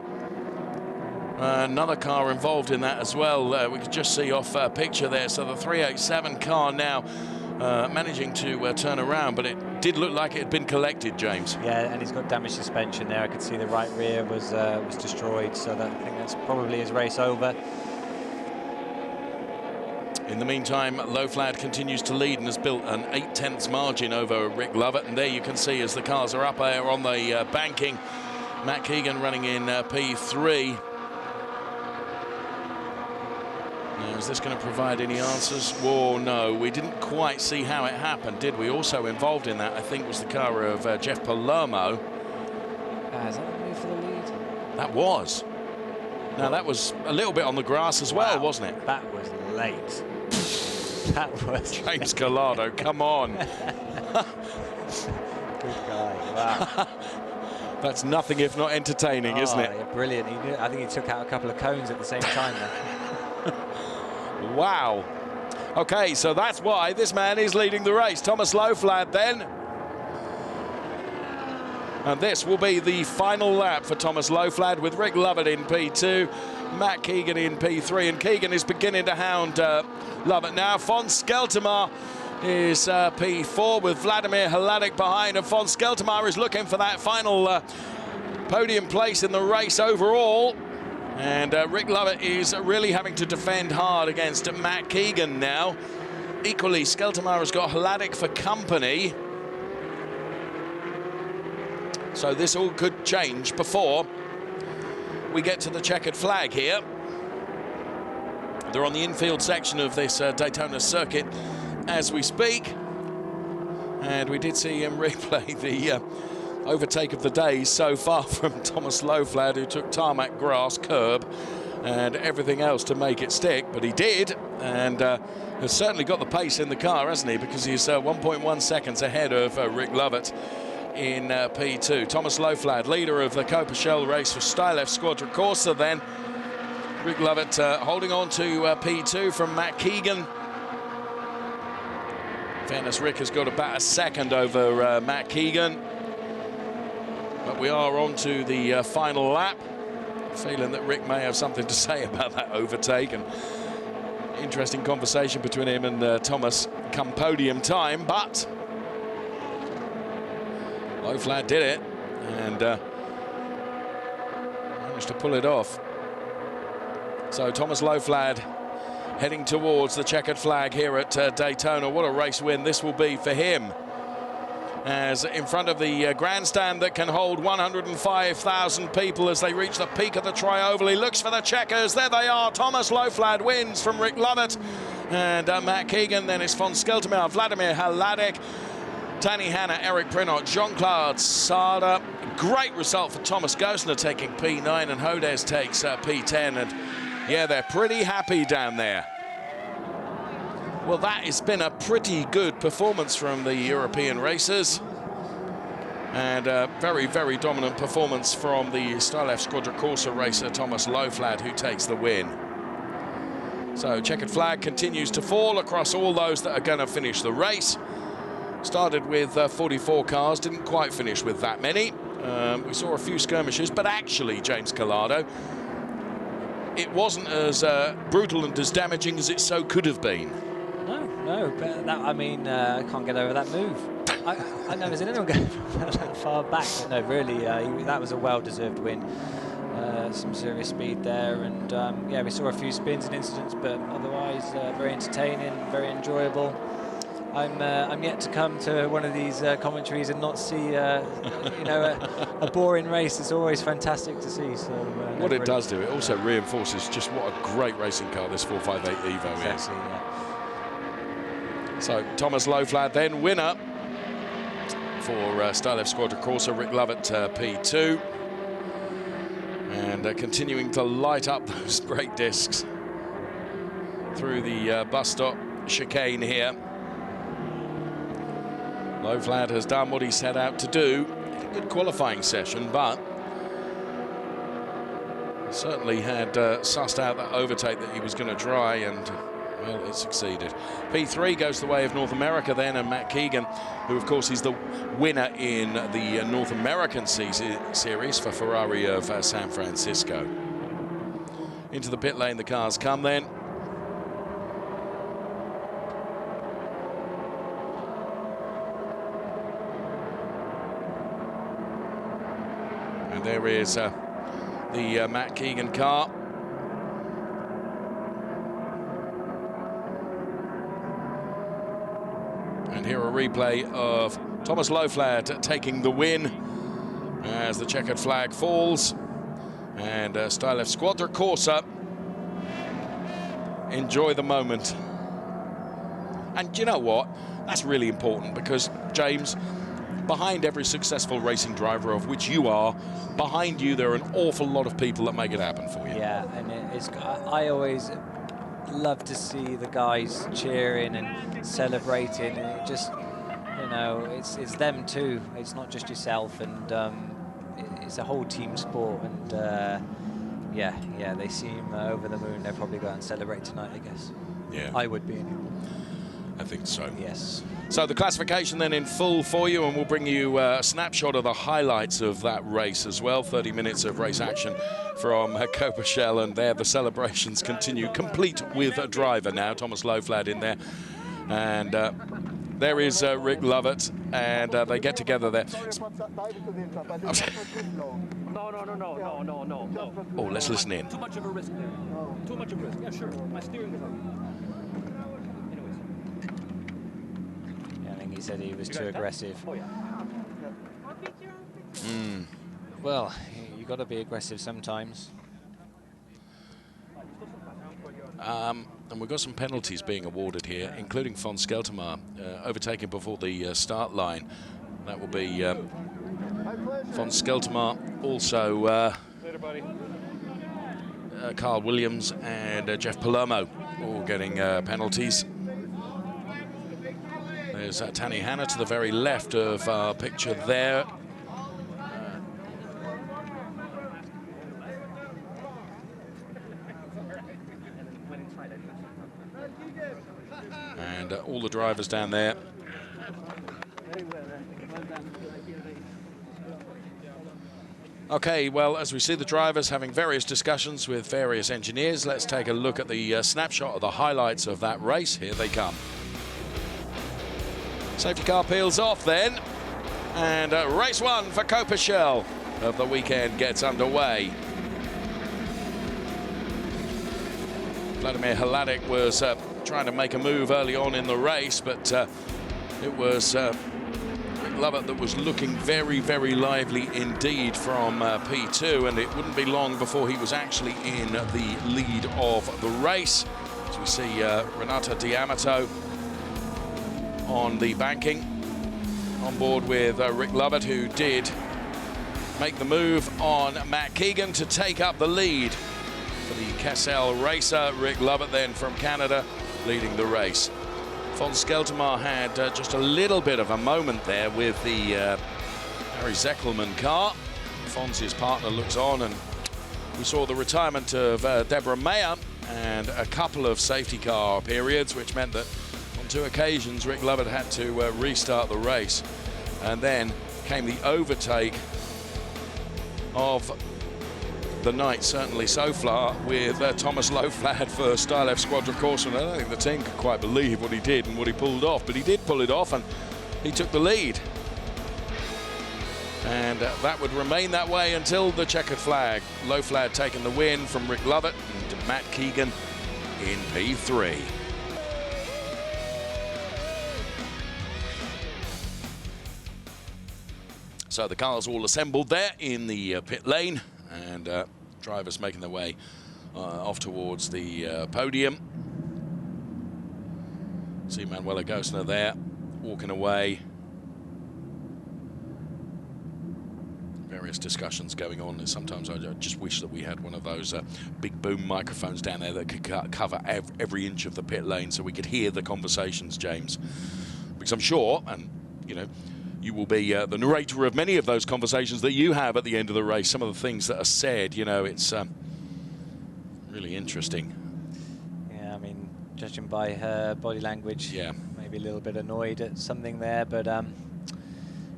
Another car involved in that as well. We could just see off picture there. So the 387 car now managing to turn around, but it did look like it had been collected, James. Yeah, and he's got damaged suspension there. I could see the right rear was destroyed, so I think that's probably his race over. In the meantime, Loflad continues to lead and has built an 8/10 margin over Rick Lovett. And there you can see as the cars are up there on the banking, Matt Keegan running in P3. Now, is this going to provide any answers? Whoa, no, we didn't quite see how it happened, did we? Also involved in that, I think, was the car of Jeff Palermo. Is that a move for the lead? That was. Now, that was a little bit on the grass as well, wasn't it? That was late. That was James Collado, come on. Good guy, wow. That's nothing if not entertaining, isn't it? Yeah, brilliant. I think he took out a couple of cones at the same time there. Wow. Okay, so that's why this man is leading the race. Thomas Loflad then. And this will be the final lap for Thomas Loflad with Rick Lovett in P2, Matt Keegan in P3, and Keegan is beginning to hound Lovett now. Von Skeltermar is P4 with Vladimir Hladek behind, and Von Skeltermar is looking for that final podium place in the race overall. And Rick Lovett is really having to defend hard against Matt Keegan now. Equally, Skeltermar has got Hladek for company. So this all could change before we get to the checkered flag here. They're on the infield section of this Daytona circuit as we speak. And we did see him replay the overtake of the day so far from Thomas Loflad, who took tarmac, grass, curb and everything else to make it stick, but he did, and has certainly got the pace in the car, hasn't he, because he's 1.1 seconds ahead of Rick Lovett in P2. Thomas Loflad, leader of the CoppaShell race for Stylev Squadra Corsa then. Rick Lovett holding on to P2 from Matt Keegan. In fairness, Rick has got about a second over Matt Keegan. But we are on to the final lap. Feeling that Rick may have something to say about that overtake, and interesting conversation between him and Thomas come podium time, but Loflad did it and managed to pull it off. So Thomas Loflad heading towards the checkered flag here at Daytona. What a race win this will be for him, as in front of the grandstand that can hold 105,000 people as they reach the peak of the tri-oval. He looks for the checkers. There they are. Thomas Loflad wins from Rick Lovett and Matt Keegan. Then it's Von Skeltermar, Vladimir Hladek, Danny Hanna, Eric Prinot, Jean-Claude Sada. Great result for Thomas Gosner taking P9, and Hodez takes P10. And yeah, they're pretty happy down there. Well, that has been a pretty good performance from the European racers, and a very dominant performance from the Stylev Squadra Corsa racer Thomas Loflad, who takes the win. So checkered flag continues to fall across all those that are going to finish the race. Started with 44 cars, didn't quite finish with that many. We saw a few skirmishes, but actually, James Collado, it wasn't as brutal and as damaging as it so could have been. No, but that, I mean, I can't get over that move. I never seen anyone go that far back, but no, really, that was a well-deserved win. some serious speed there, and yeah, we saw a few spins and incidents, but otherwise very entertaining, very enjoyable. I'm yet to come to one of these commentaries and not see you know, a boring race. It's always fantastic to see. So what it does do, it also reinforces just what a great racing car this 458 Evo is. Exactly, yeah. So Thomas Loflad then winner for Stylev Squadra Corsa, Rick Lovett P2, and continuing to light up those brake discs through the bus stop chicane here. Loflad has done what he set out to do. A good qualifying session, but certainly had sussed out that overtake that he was going to try, and well, it succeeded. P3 goes the way of North America then, and Matt Keegan, who of course is the winner in the North American series for Ferrari of San Francisco. Into the pit lane the cars come then. And there is the Matt Keegan car. And here a replay of Thomas Loflad taking the win as the checkered flag falls. And Stylev Squadra Corsa enjoy the moment. And you know what? That's really important, because, James, behind every successful racing driver, of which you are, behind you there are an awful lot of people that make it happen for you. Yeah, and I always love to see the guys cheering and celebrating, and it just, you know, it's them too. It's not just yourself, and it's a whole team sport, and yeah, they seem over the moon. They'll probably go out and celebrate tonight, I guess. Yeah, I would be anyway. I think so. Yes. So the classification then in full for you, and we'll bring you a snapshot of the highlights of that race as well. 30 minutes of race action from CoppaShell, and there the celebrations continue, complete with a driver now, Thomas Loflad in there. And there is Rick Lovett, and they get together there. No. Oh, let's listen in. Too much of a risk there. Too much of a risk. Yeah, sure. My steering is on. Yeah, I think he said he was too aggressive. Oh, yeah. Well, you got to be aggressive sometimes. And we've got some penalties being awarded here, including von Skeltermar overtaken before the start line. That will be von Skeltermar, also Carl Williams and Jeff Palermo, all getting penalties. There's Tani Hanna to the very left of our picture there. And all the drivers down there. Okay, well, as we see the drivers having various discussions with various engineers, let's take a look at the snapshot of the highlights of that race. Here they come. Safety car peels off then, and race one for CoppaShell of the weekend gets underway. Vladimir Hladek was trying to make a move early on in the race, but it was Lovett that was looking very, very lively indeed from P2, and it wouldn't be long before he was actually in the lead of the race. As we see Renata D'Amato on the banking, on board with Rick Lovett, who did make the move on Matt Keegan to take up the lead. For the Cassel racer, Rick Lovett then from Canada leading the race. Von Skeltermar had just a little bit of a moment there with the Harry Zeckelman car. Fonz's partner looks on, and we saw the retirement of Deborah Mayer and a couple of safety car periods, which meant that on 2 occasions Rick Lovett had to restart the race. And then came the overtake of the night, certainly so far, with Thomas Loflad for Stylev Squadra Corsa. I don't think the team could quite believe what he did and what he pulled off, but he did pull it off, and he took the lead. And that would remain that way until the checkered flag. Loflad taking the win from Rick Lovett and Matt Keegan in P3. So the cars all assembled there in the pit lane, and drivers making their way off towards the podium. See Manuela Gosner there, walking away. Various discussions going on. Sometimes I just wish that we had one of those big boom microphones down there that could cover every inch of the pit lane so we could hear the conversations, James. Because I'm sure, and you know, you will be the narrator of many of those conversations that you have at the end of the race. Some of the things that are said, you know, it's really interesting. Yeah, I mean, judging by her body language, yeah, maybe a little bit annoyed at something there, but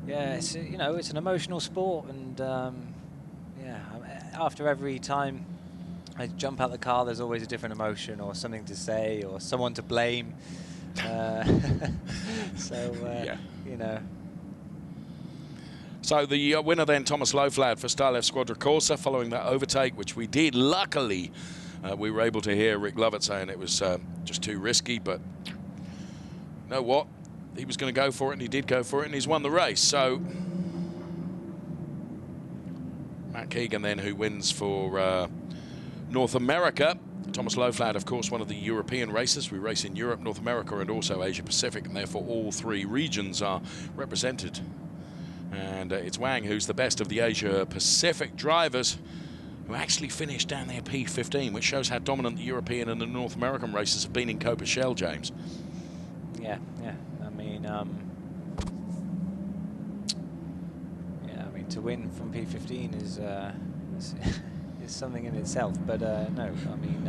yeah, it's, you know, it's an emotional sport, and yeah, after every time I jump out the car, there's always a different emotion or something to say or someone to blame. So yeah, you know. So the winner then, Thomas Loflad for Star Left Squadra Corsa, following that overtake, which we did. Luckily, we were able to hear Rick Lovett saying it was just too risky, but you know what? He was going to go for it, and he did go for it, and he's won the race. So Matt Keegan then, who wins for North America. Thomas Loflad, of course, one of the European racers. We race in Europe, North America, and also Asia Pacific, and therefore all three regions are represented. And it's Wang who's the best of the Asia Pacific drivers, who actually finished down there P15, which shows how dominant the European and the North American races have been in CoppaShell, James. Yeah, yeah. I mean, yeah. I mean, to win from P15 is something in itself. But no, I mean,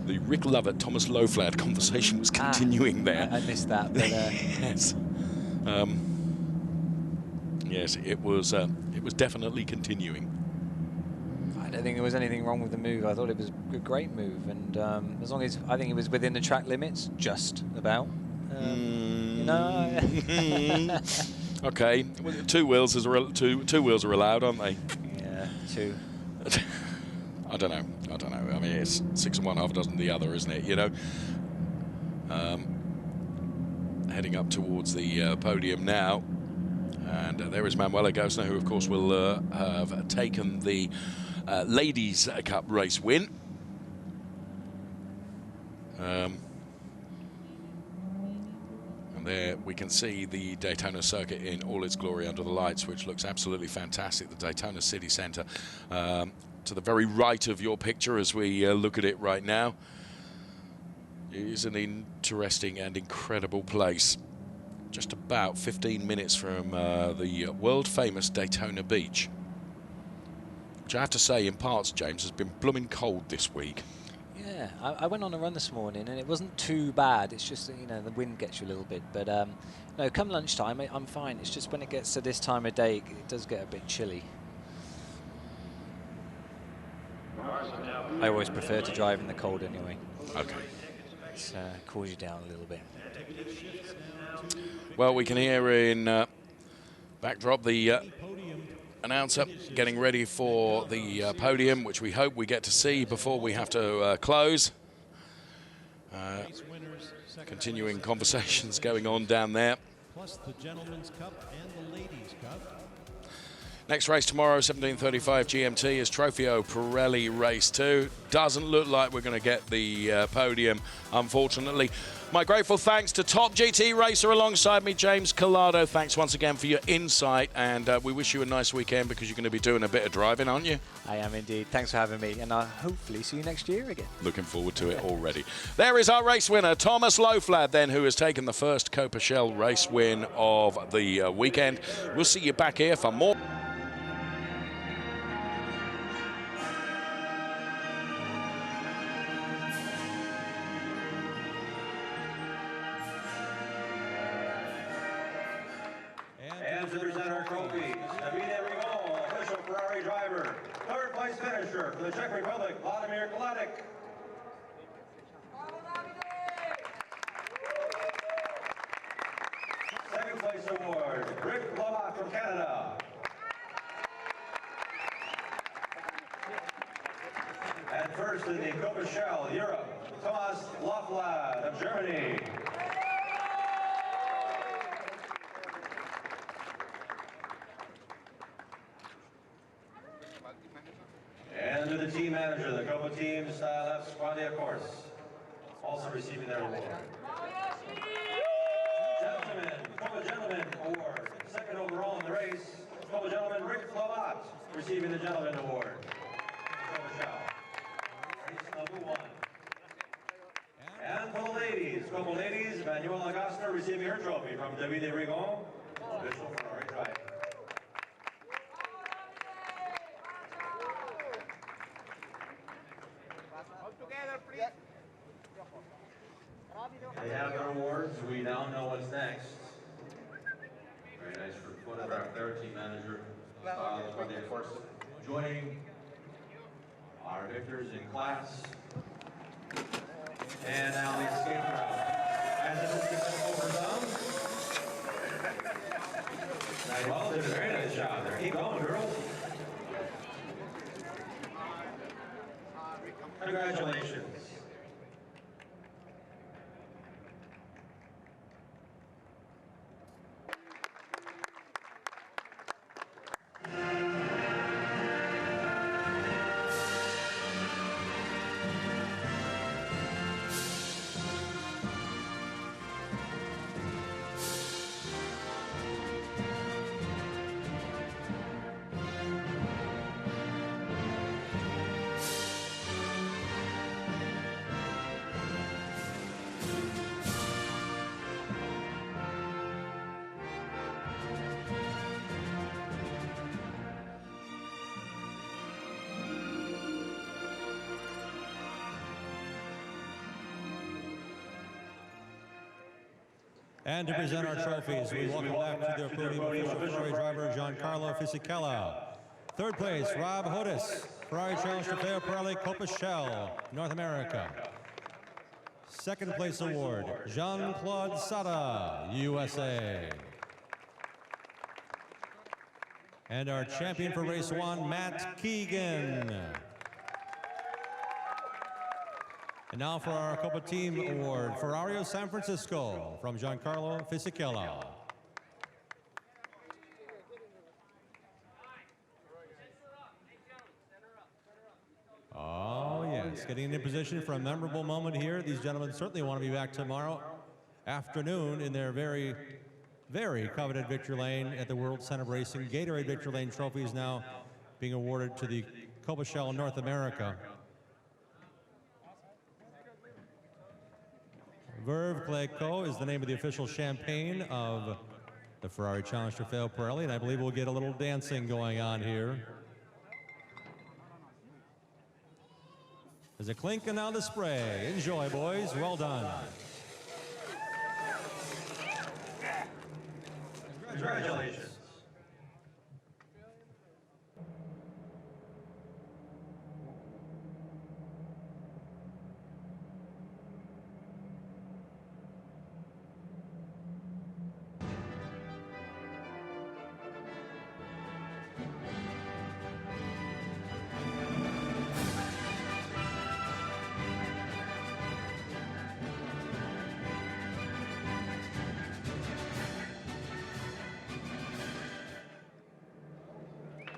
the Rick Lovett, Thomas Loflad conversation was continuing there. I missed that. But yes. Yes, it was definitely continuing. I don't think there was anything wrong with the move. I thought it was a great move, and as long as I think it was within the track limits, just about. You know. Okay, two wheels are allowed, aren't they? Yeah, two. I don't know. I mean, it's 6 and 1, half a dozen the other, isn't it? You know. Heading up towards the podium now. And there is Manuela Gosner, who, of course, will have taken the Ladies' Cup race win. And there we can see the Daytona circuit in all its glory under the lights, which looks absolutely fantastic. The Daytona City Centre to the very right of your picture as we look at it right now. It is an interesting and incredible place. Just about 15 minutes from the world-famous Daytona Beach, which I have to say, in parts, James, has been blooming cold this week. Yeah, I went on a run this morning, and it wasn't too bad. It's just that, you know, the wind gets you a little bit. But no, come lunchtime, I'm fine. It's just when it gets to this time of day, it does get a bit chilly. I always prefer to drive in the cold anyway. Okay. It cools you down a little bit. Well, we can hear in backdrop the announcer getting ready for the podium, which we hope we get to see before we have to close. Continuing conversations going on down there. Plus the Gentleman's Cup and the Ladies' Cup. Next race tomorrow, 17:35 GMT, is Trofeo Pirelli Race 2. Doesn't look like we're going to get the podium, unfortunately. My grateful thanks to top GT racer alongside me, James Collado. Thanks once again for your insight, and we wish you a nice weekend because you're going to be doing a bit of driving, aren't you? I am indeed. Thanks for having me, and I'll hopefully see you next year again. Looking forward to it already. There is our race winner, Thomas Loflad, then, who has taken the first CoppaShell race win of the weekend. We'll see you back here for more. And to present our trophy, official Ferrari driver, third place finisher for the Czech Republic, Vladimir Kaladik. Second place award, Rick Lovett from Canada. CoppaShell, Europe, Thomas Loflad of Germany. And to the team manager, the Coppa team, Style F Squadia Course, also receiving their award. Gentlemen, Coppa Gentlemen Award, second overall in the race, Coppa Gentleman Rick Flavat, receiving the Gentleman Award. Race number 1. And for the ladies, Coppa Ladies, Manuela Gostner receiving her trophy from David Rigon, official Ferrari driver. They have their awards. We now know what's next. Very nice photograph there, team manager. Of course, joining our victors in class. And now the escape route. As it is overcome. Well, did a very nice job there. Keep going, girls. Congratulations. And to present our trophies, we welcome back to the podium official Ferrari driver Giancarlo Fisichella. Third place, Rob Hodis, Ferrari Challenge Trofeo Pirelli CoppaShell, North America. Second place award, Jean-Claude Sada, USA. And our champion for race 1, Matt Keegan. And now for our Coppa Team Award, Ferrari of San Francisco, from Giancarlo Fisichella. Oh, yes, getting into position for a memorable moment here. These gentlemen certainly want to be back tomorrow afternoon in their very, very coveted victory lane at the World Center of Racing. Gatorade Victory Lane trophies now being awarded to the CoppaShell North America. Veuve Clicquot is the name of the official champagne of the Ferrari Challenge Trofeo Pirelli, and I believe we'll get a little dancing going on here. There's a clink and now the spray. Enjoy, boys. Well done. Congratulations.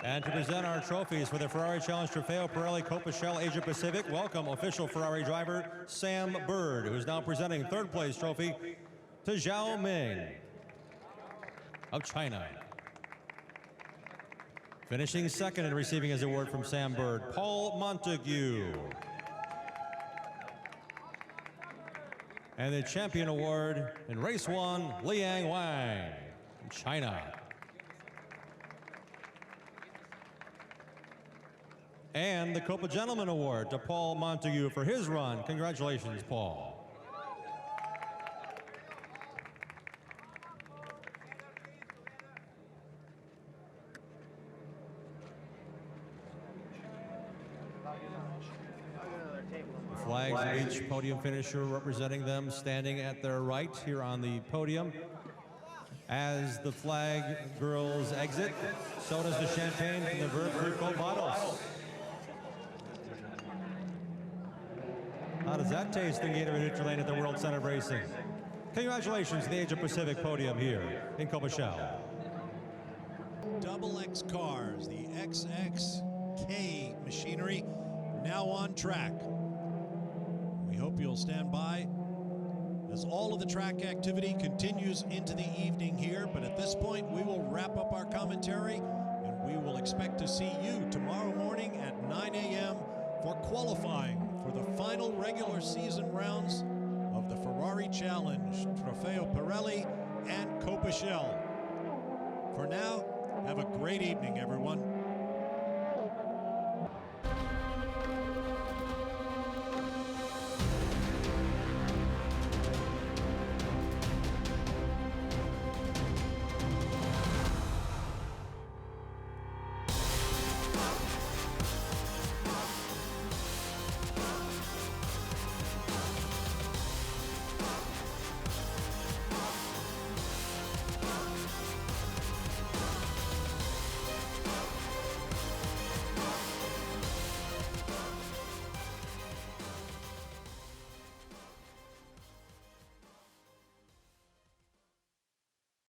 And to present our trophies for the Ferrari Challenge Trofeo Pirelli CoppaShell Asia Pacific, welcome official Ferrari driver Sam Bird, who is now presenting third place trophy to Zhao Ming of China. Finishing second and receiving his award from Sam Bird, Paul Montague. And the champion award in race 1, Liang Wang from China. And the Coppa Gentleman Award to Paul Montague for his run. Congratulations, Paul. Flags of each podium finisher representing them standing at their right here on the podium. As the flag girls exit, so does the champagne from the Veuve Clicquot bottles. How does that taste in Gatorade Interlane at the World Center of Racing? Congratulations to the Asia Pacific podium here in CoppaShell. Double X cars, the XXK machinery, now on track. We hope you'll stand by as all of the track activity continues into the evening here, but at this point we will wrap up our commentary and we will expect to see you tomorrow morning at 9 a.m. for qualifying for the final regular season rounds of the Ferrari Challenge, Trofeo Pirelli and CoppaShell. For now, have a great evening, everyone.